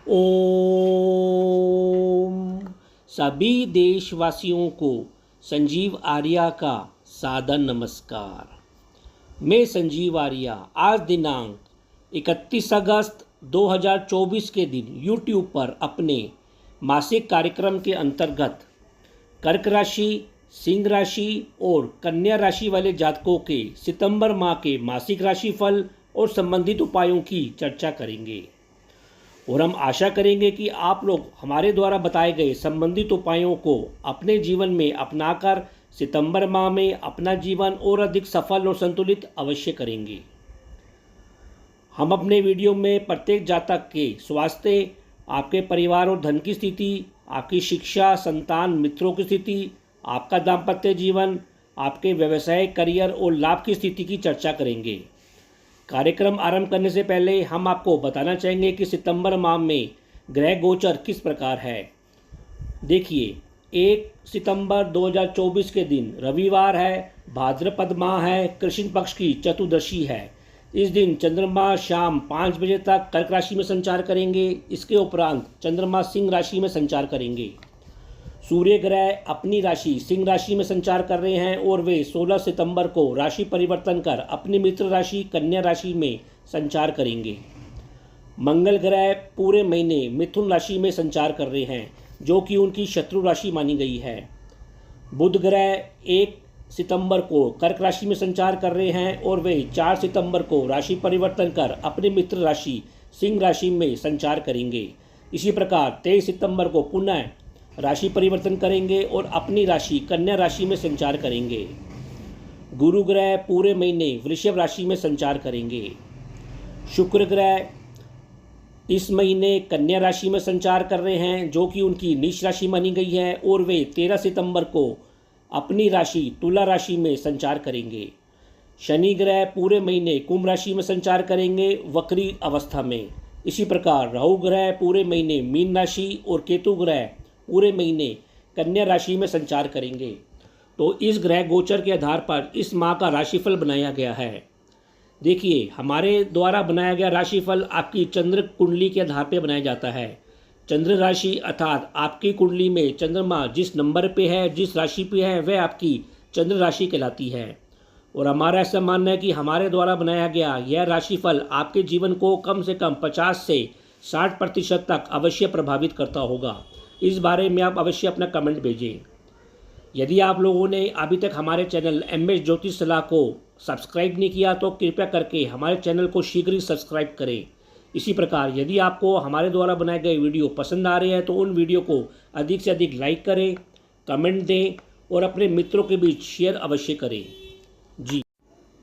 ओम सभी देशवासियों को संजीव आर्या का सादर नमस्कार। मैं संजीव आर्या आज दिनांक 31 अगस्त 2024 के दिन YouTube पर अपने मासिक कार्यक्रम के अंतर्गत कर्क राशि, सिंह राशि और कन्या राशि वाले जातकों के सितंबर माह के मासिक राशिफल और संबंधित उपायों की चर्चा करेंगे और हम आशा करेंगे कि आप लोग हमारे द्वारा बताए गए संबंधित उपायों को अपने जीवन में अपनाकर सितंबर माह में अपना जीवन और अधिक सफल और संतुलित अवश्य करेंगे। हम अपने वीडियो में प्रत्येक जातक के स्वास्थ्य, आपके परिवार और धन की स्थिति, आपकी शिक्षा, संतान, मित्रों की स्थिति, आपका दाम्पत्य जीवन, आपके व्यवसाय, करियर और लाभ की स्थिति की चर्चा करेंगे। कार्यक्रम आरंभ करने से पहले हम आपको बताना चाहेंगे कि सितंबर माह में ग्रह गोचर किस प्रकार है। देखिए, 1 सितंबर 2024 के दिन रविवार है, भाद्रपद माह है, कृष्ण पक्ष की चतुर्दशी है। इस दिन चंद्रमा शाम 5 बजे तक कर्क राशि में संचार करेंगे। इसके उपरांत चंद्रमा सिंह राशि में संचार करेंगे। सूर्य ग्रह अपनी राशि सिंह राशि में संचार कर रहे हैं और वे 16 सितंबर को राशि परिवर्तन कर अपनी मित्र राशि कन्या राशि में संचार करेंगे। मंगल ग्रह पूरे महीने मिथुन राशि में संचार कर रहे हैं, जो कि उनकी शत्रु राशि मानी गई है। बुध ग्रह 1 सितंबर को कर्क राशि में संचार कर रहे हैं और वे 4 सितंबर को राशि परिवर्तन कर अपनी मित्र राशि सिंह राशि में संचार करेंगे। इसी प्रकार 23 सितंबर को पुनः राशि परिवर्तन करेंगे और अपनी राशि कन्या राशि में संचार करेंगे। गुरु ग्रह पूरे महीने वृषभ राशि में संचार करेंगे। शुक्र ग्रह इस महीने कन्या राशि में संचार कर रहे हैं, जो कि उनकी नीच राशि मानी गई है और वे 13 सितंबर को अपनी राशि तुला राशि में संचार करेंगे। शनि ग्रह पूरे महीने कुंभ राशि में संचार करेंगे वक्री अवस्था में। इसी प्रकार राहु ग्रह पूरे महीने मीन राशि और केतु ग्रह पूरे महीने कन्या राशि में संचार करेंगे। तो इस ग्रह गोचर के आधार पर इस माह का राशिफल बनाया गया है। देखिए, हमारे द्वारा बनाया गया राशिफल आपकी चंद्र कुंडली के आधार पर बनाया जाता है। चंद्र राशि अर्थात आपकी कुंडली में चंद्रमा जिस नंबर पे है, जिस राशि पे है, वह आपकी चंद्र राशि कहलाती है। और हमारा ऐसा मानना है कि हमारे द्वारा बनाया गया यह राशिफल आपके जीवन को कम से कम 50 से 60% तक अवश्य प्रभावित करता होगा। इस बारे में आप अवश्य अपना कमेंट भेजें। यदि आप लोगों ने अभी तक हमारे चैनल MS ज्योतिष सलाह को सब्सक्राइब नहीं किया तो कृपया करके हमारे चैनल को शीघ्र ही सब्सक्राइब करें। इसी प्रकार यदि आपको हमारे द्वारा बनाए गए वीडियो पसंद आ रहे हैं तो उन वीडियो को अधिक से अधिक लाइक करें, कमेंट दें और अपने मित्रों के बीच शेयर अवश्य करें।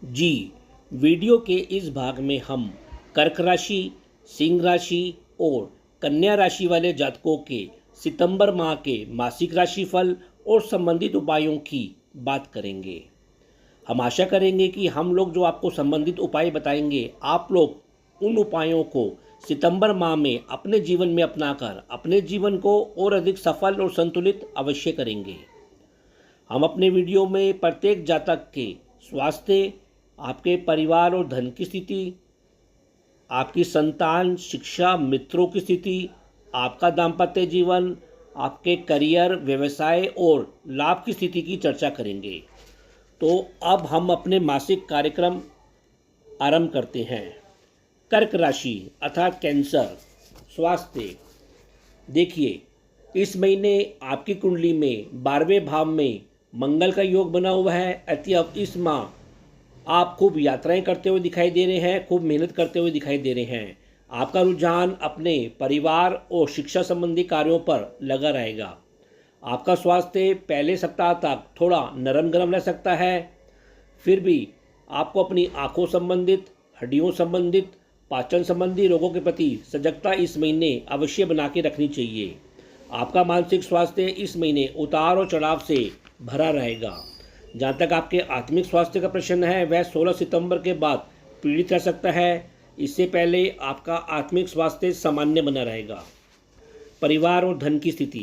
जी, वीडियो के इस भाग में हम कर्क राशि, सिंह राशि और कन्या राशि वाले जातकों के सितंबर माह के मासिक राशिफल और संबंधित उपायों की बात करेंगे। हम आशा करेंगे कि हम लोग जो आपको संबंधित उपाय बताएंगे, आप लोग उन उपायों को सितंबर माह में अपने जीवन में अपनाकर अपने जीवन को और अधिक सफल और संतुलित अवश्य करेंगे। हम अपने वीडियो में प्रत्येक जातक के स्वास्थ्य, आपके परिवार और धन की स्थिति, आपकी संतान, शिक्षा, मित्रों की स्थिति, आपका दाम्पत्य जीवन, आपके करियर, व्यवसाय और लाभ की स्थिति की चर्चा करेंगे। तो अब हम अपने मासिक कार्यक्रम आरंभ करते हैं। कर्क राशि अर्थात कैंसर, स्वास्थ्य। देखिए, इस महीने आपकी कुंडली में 12वें भाव में मंगल का योग बना हुआ है। अतः इस माह आप खूब यात्राएं करते हुए दिखाई दे रहे हैं, खूब मेहनत करते हुए दिखाई दे रहे हैं। आपका रुझान अपने परिवार और शिक्षा संबंधी कार्यों पर लगा रहेगा। आपका स्वास्थ्य पहले सप्ताह तक थोड़ा नरम गरम रह सकता है, फिर भी आपको अपनी आंखों संबंधित, हड्डियों संबंधित, पाचन संबंधी रोगों के प्रति सजगता इस महीने अवश्य बना के रखनी चाहिए। आपका मानसिक स्वास्थ्य इस महीने उतार और चढ़ाव से भरा रहेगा। जहाँ तक आपके आत्मिक स्वास्थ्य का प्रश्न है, वह 16 सितंबर के बाद पीड़ित रह सकता है। इससे पहले आपका आत्मिक स्वास्थ्य सामान्य बना रहेगा। परिवार और धन की स्थिति,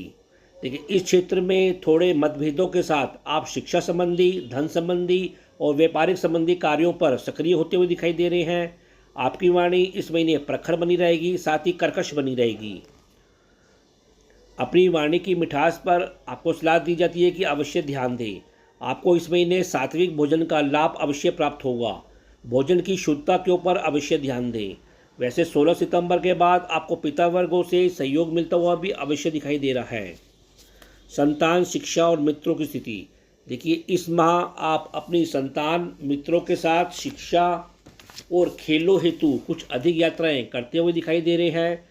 देखिए, इस क्षेत्र में थोड़े मतभेदों के साथ आप शिक्षा संबंधी, धन संबंधी और व्यापारिक संबंधी कार्यों पर सक्रिय होते हुए दिखाई दे रहे हैं। आपकी वाणी इस महीने प्रखर बनी रहेगी, साथ ही कर्कश बनी रहेगी। अपनी वाणी की मिठास पर आपको सलाह दी जाती है कि अवश्य ध्यान दें। आपको इस महीने सात्विक भोजन का लाभ अवश्य प्राप्त होगा। भोजन की शुद्धता के ऊपर अवश्य ध्यान दें। वैसे 16 सितंबर के बाद आपको पिता वर्गों से सहयोग मिलता हुआ भी अवश्य दिखाई दे रहा है। संतान, शिक्षा और मित्रों की स्थिति देखिए, इस माह आप अपनी संतान, मित्रों के साथ शिक्षा और खेलों हेतु कुछ अधिक यात्राएं करते हुए दिखाई दे रहे हैं।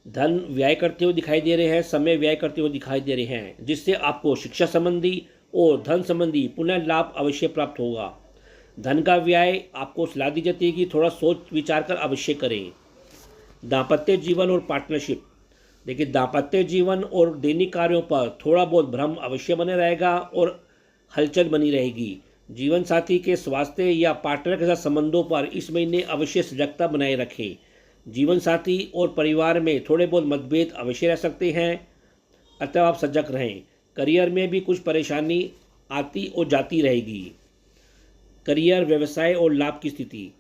धन व्यय करते हुए दिखाई दे रहे हैं, समय व्यय करते हुए दिखाई दे रहे हैं, जिससे आपको शिक्षा संबंधी और धन संबंधी पुनः लाभ अवश्य प्राप्त होगा। धन का व्यय आपको सलाह दी जाती है कि थोड़ा सोच विचार कर अवश्य करें। दाम्पत्य जीवन और पार्टनरशिप देखिए, दाम्पत्य जीवन और दैनिक कार्यों पर थोड़ा बहुत भ्रम अवश्य बने रहेगा और हलचल बनी रहेगी। जीवन साथी के स्वास्थ्य या पार्टनर के साथ संबंधों पर इस महीने अवश्य सजगता बनाए रखें। जीवन साथी और परिवार में थोड़े बहुत मतभेद अवश्य रह सकते हैं, अतः आप सजग रहें। करियर में भी कुछ परेशानी आती और जाती रहेगी। करियर, व्यवसाय और लाभ की स्थिति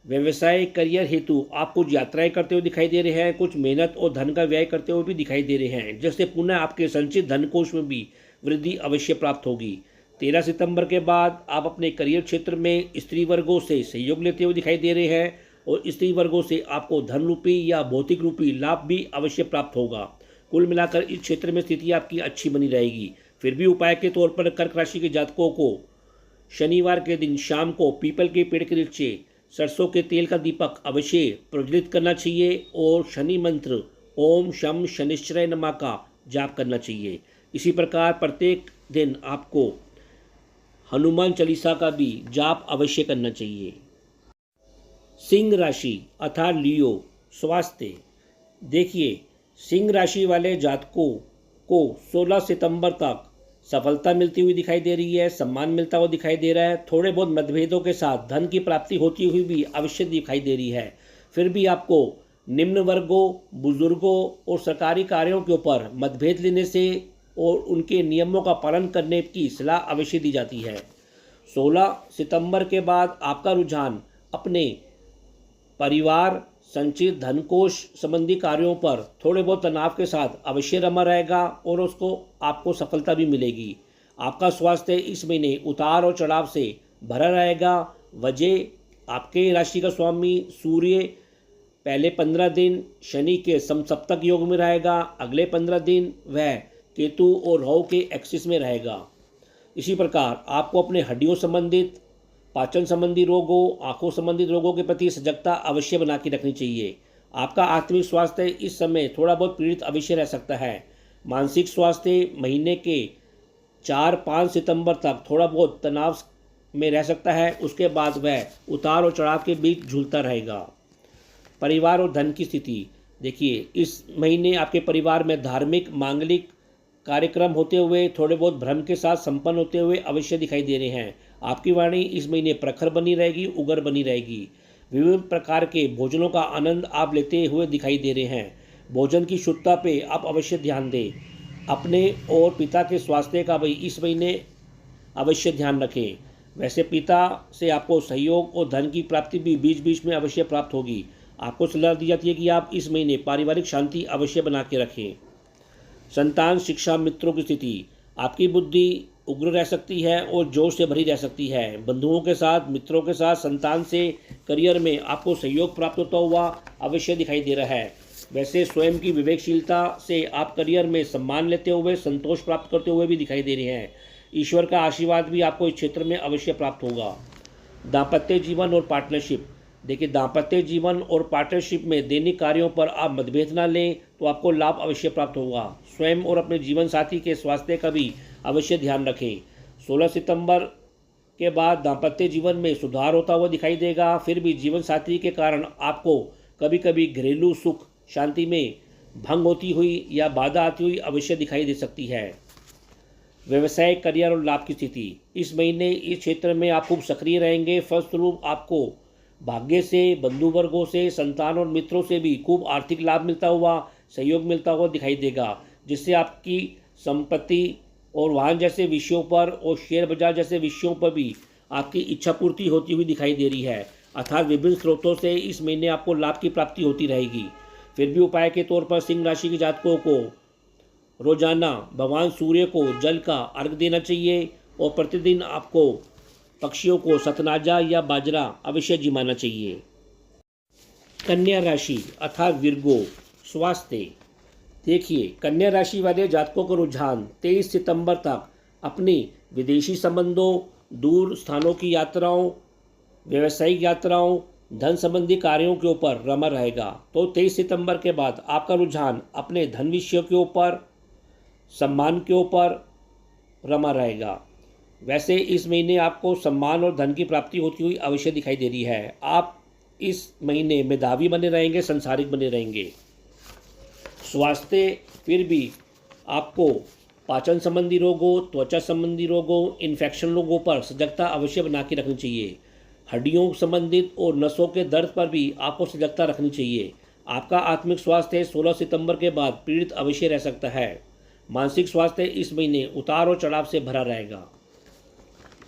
व्यवसाय, करियर हेतु आप कुछ यात्राएं करते हुए दिखाई दे रहे हैं, कुछ मेहनत और धन का व्यय करते हुए भी दिखाई दे रहे हैं, जिससे पुनः आपके संचित धन कोष में भी वृद्धि अवश्य प्राप्त होगी। 13 सितंबर के बाद आप अपने करियर क्षेत्र में स्त्री वर्गों से सहयोग लेते हुए दिखाई दे रहे हैं और स्त्री वर्गों से आपको धन रूपी या भौतिक रूपी लाभ भी अवश्य प्राप्त होगा। कुल मिलाकर इस क्षेत्र में स्थिति आपकी अच्छी बनी रहेगी। फिर भी उपाय के तौर पर कर्क राशि के जातकों को शनिवार के दिन शाम को पीपल के पेड़ के नीचे सरसों के तेल का दीपक अवश्य प्रज्वलित करना चाहिए और शनि मंत्र ओम शम शनिश्चराय नमः का जाप करना चाहिए। इसी प्रकार प्रत्येक दिन आपको हनुमान चालीसा का भी जाप अवश्य करना चाहिए। सिंह राशि अर्थात लियो, स्वास्थ्य देखिए, सिंह राशि वाले जातकों को 16 सितंबर तक सफलता मिलती हुई दिखाई दे रही है, सम्मान मिलता हुआ दिखाई दे रहा है। थोड़े बहुत मतभेदों के साथ धन की प्राप्ति होती हुई भी अवश्य दिखाई दे रही है। फिर भी आपको निम्न वर्गों, बुजुर्गों और सरकारी कार्यों के ऊपर मतभेद लेने से और उनके नियमों का पालन करने की सलाह अवश्य दी जाती है। 16 सितंबर के बाद आपका रुझान अपने परिवार, संचित धनकोष संबंधी कार्यों पर थोड़े बहुत तनाव के साथ अवश्य रमा रहेगा और उसको आपको सफलता भी मिलेगी। आपका स्वास्थ्य इस महीने उतार और चढ़ाव से भरा रहेगा। वजह आपके राशि का स्वामी सूर्य पहले 15 दिन शनि के समसप्तक योग में रहेगा, अगले 15 दिन वह केतु और राहु के एक्सिस में रहेगा। इसी प्रकार आपको अपने हड्डियों संबंधित, पाचन संबंधी रोगों, आंखों संबंधित रोगों के प्रति सजगता अवश्य बना के रखनी चाहिए। आपका आत्मिक स्वास्थ्य इस समय थोड़ा बहुत पीड़ित अवश्य रह सकता है। मानसिक स्वास्थ्य महीने के 4-5 सितंबर तक थोड़ा बहुत तनाव में रह सकता है, उसके बाद वह उतार और चढ़ाव के बीच झूलता रहेगा। परिवार और धन की स्थिति देखिए, इस महीने आपके परिवार में धार्मिक, मांगलिक कार्यक्रम होते हुए थोड़े बहुत भ्रम के साथ संपन्न होते हुए अवश्य दिखाई दे रहे हैं। आपकी वाणी इस महीने प्रखर बनी रहेगी, उग्र बनी रहेगी। विभिन्न प्रकार के भोजनों का आनंद आप लेते हुए दिखाई दे रहे हैं। भोजन की शुद्धता पे आप अवश्य ध्यान दें। अपने और पिता के स्वास्थ्य का भी इस महीने अवश्य ध्यान रखें। वैसे पिता से आपको सहयोग और धन की प्राप्ति भी बीच बीच में अवश्य प्राप्त होगी। आपको सलाह दी जाती है कि आप इस महीने पारिवारिक शांति अवश्य बना के रखें। संतान, शिक्षा, मित्रों की स्थिति आपकी बुद्धि उग्र रह सकती है और जोश से भरी रह सकती है। बंधुओं के साथ, मित्रों के साथ, संतान से करियर में आपको सहयोग प्राप्त होता हुआ अवश्य दिखाई दे रहा है। वैसे स्वयं की विवेकशीलता से आप करियर में सम्मान लेते हुए, संतोष प्राप्त करते हुए भी दिखाई दे रहे हैं। ईश्वर का आशीर्वाद भी आपको इस क्षेत्र में अवश्य प्राप्त होगा। दाम्पत्य जीवन और पार्टनरशिप देखिए, दाम्पत्य जीवन और पार्टनरशिप में दैनिक कार्यों पर आप मतभेद न लें तो आपको लाभ अवश्य प्राप्त होगा। स्वयं और अपने जीवन साथी के स्वास्थ्य का भी अवश्य ध्यान रखें। 16 सितंबर के बाद दाम्पत्य जीवन में सुधार होता हुआ दिखाई देगा। फिर भी जीवन साथी के कारण आपको कभी कभी घरेलू सुख शांति में भंग होती हुई या बाधा आती हुई अवश्य दिखाई दे सकती है। व्यवसाय, करियर और लाभ की स्थिति इस महीने इस क्षेत्र में आप खूब सक्रिय रहेंगे। फलस्वरूप आपको भाग्य से, बंधु वर्गों से, संतान और मित्रों से भी खूब आर्थिक लाभ मिलता हुआ, सहयोग मिलता हुआ दिखाई देगा, जिससे आपकी संपत्ति और वाहन जैसे विषयों पर और शेयर बाजार जैसे विषयों पर भी आपकी इच्छा पूर्ति होती हुई दिखाई दे रही है। अर्थात विभिन्न स्रोतों से इस महीने आपको लाभ की प्राप्ति होती रहेगी। फिर भी उपाय के तौर पर सिंह राशि के जातकों को रोजाना भगवान सूर्य को जल का अर्घ देना चाहिए और प्रतिदिन आपको पक्षियों को सतनाजा या बाजरा अवश्य जिमाना चाहिए। कन्या राशि अर्थात विर्गो, स्वास्थ्य। देखिए, कन्या राशि वाले जातकों का रुझान 23 सितंबर तक अपनी विदेशी संबंधों, दूर स्थानों की यात्राओं, व्यावसायिक यात्राओं, धन संबंधी कार्यों के ऊपर रमा रहेगा। तो 23 सितंबर के बाद आपका रुझान अपने धन विषयों के ऊपर, सम्मान के ऊपर रमा रहेगा। वैसे इस महीने आपको सम्मान और धन की प्राप्ति होती हुई अवश्य दिखाई दे रही है। आप इस महीने मेधावी बने रहेंगे, संसारिक बने रहेंगे। स्वास्थ्य, फिर भी आपको पाचन संबंधी रोगों, त्वचा संबंधी रोगों, इन्फेक्शन रोगों पर सजगता अवश्य बना के रखनी चाहिए। हड्डियों संबंधित और नसों के दर्द पर भी आपको सजगता रखनी चाहिए। आपका आत्मिक स्वास्थ्य 16 सितंबर के बाद पीड़ित अवश्य रह सकता है। मानसिक स्वास्थ्य इस महीने उतार और चढ़ाव से भरा रहेगा।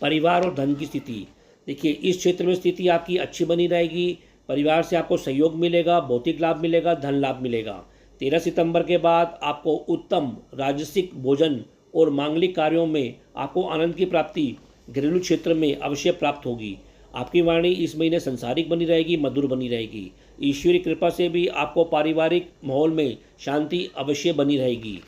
परिवार और धन की स्थिति, देखिए, इस क्षेत्र में स्थिति आपकी अच्छी बनी रहेगी। परिवार से आपको सहयोग मिलेगा, भौतिक लाभ मिलेगा, धन लाभ मिलेगा। 13 सितंबर के बाद आपको उत्तम राजसिक भोजन और मांगलिक कार्यों में आपको आनंद की प्राप्ति घरेलू क्षेत्र में अवश्य प्राप्त होगी। आपकी वाणी इस महीने संसारिक बनी रहेगी, मधुर बनी रहेगी। ईश्वरीय कृपा से भी आपको पारिवारिक माहौल में शांति अवश्य बनी रहेगी।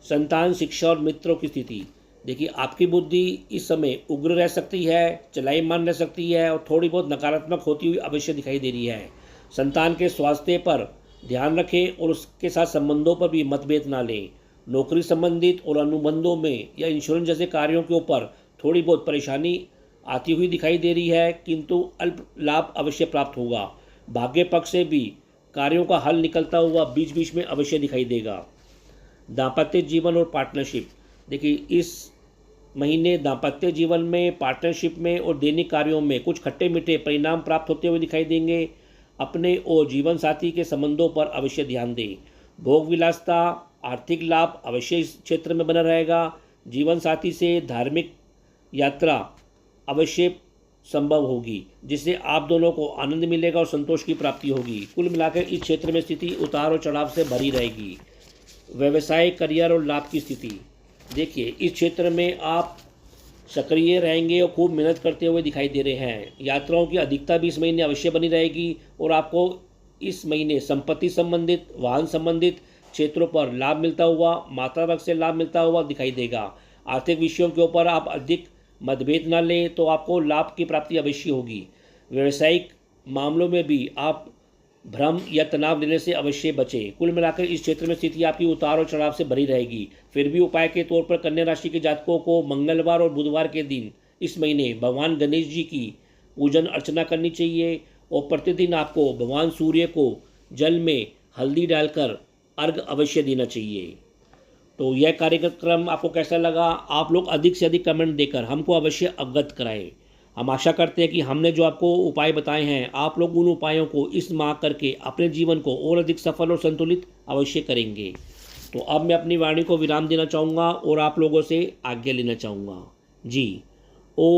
संतान, शिक्षा और मित्रों की स्थिति, देखिए, आपकी बुद्धि इस समय उग्र रह सकती है, चलाईमान रह सकती है और थोड़ी बहुत नकारात्मक होती हुई अवश्य दिखाई दे रही है। संतान के स्वास्थ्य पर ध्यान रखें और उसके साथ संबंधों पर भी मतभेद ना लें। नौकरी संबंधित और अनुबंधों में या इंश्योरेंस जैसे कार्यों के ऊपर थोड़ी बहुत परेशानी आती हुई दिखाई दे रही है, किंतु अल्प लाभ अवश्य प्राप्त होगा। भाग्य पक्ष से भी कार्यों का हल निकलता हुआ बीच बीच में अवश्य दिखाई देगा। दाम्पत्य जीवन और पार्टनरशिप, देखिए, इस महीने दाम्पत्य जीवन में, पार्टनरशिप में और दैनिक कार्यों में कुछ खट्टे मीठे परिणाम प्राप्त होते हुए दिखाई देंगे। अपने और जीवन साथी के संबंधों पर अवश्य ध्यान दें। भोग विलासता, आर्थिक लाभ अवश्य इस क्षेत्र में बना रहेगा। जीवन साथी से धार्मिक यात्रा अवश्य संभव होगी, जिससे आप दोनों को आनंद मिलेगा और संतोष की प्राप्ति होगी। कुल मिलाकर इस क्षेत्र में स्थिति उतार और चढ़ाव से भरी रहेगी। व्यवसाय, करियर और लाभ की स्थिति, देखिए, इस क्षेत्र में आप सक्रिय रहेंगे और खूब मेहनत करते हुए दिखाई दे रहे हैं। यात्राओं की अधिकता भी इस महीने अवश्य बनी रहेगी और आपको इस महीने संपत्ति संबंधित, वाहन संबंधित क्षेत्रों पर लाभ मिलता हुआ, माता वर्ग से लाभ मिलता हुआ दिखाई देगा। आर्थिक विषयों के ऊपर आप अधिक मतभेद न लें तो आपको लाभ की प्राप्ति अवश्य होगी। व्यावसायिक मामलों में भी आप भ्रम या तनाव लेने से अवश्य बचें। कुल मिलाकर इस क्षेत्र में स्थिति आपकी उतार और चढ़ाव से भरी रहेगी। फिर भी उपाय के तौर पर कन्या राशि के जातकों को मंगलवार और बुधवार के दिन इस महीने भगवान गणेश जी की पूजन अर्चना करनी चाहिए और प्रतिदिन आपको भगवान सूर्य को जल में हल्दी डालकर अर्घ अवश्य देना चाहिए। तो यह कार्यक्रम आपको कैसा लगा? आप लोग अधिक से अधिक कमेंट देकर हमको अवश्य अवगत कराएं। हम आशा करते हैं कि हमने जो आपको उपाय बताए हैं, आप लोग उन उपायों को इस माह करके अपने जीवन को और अधिक सफल और संतुलित अवश्य करेंगे। तो अब मैं अपनी वाणी को विराम देना चाहूँगा और आप लोगों से आज्ञा लेना चाहूँगा। जी, ओ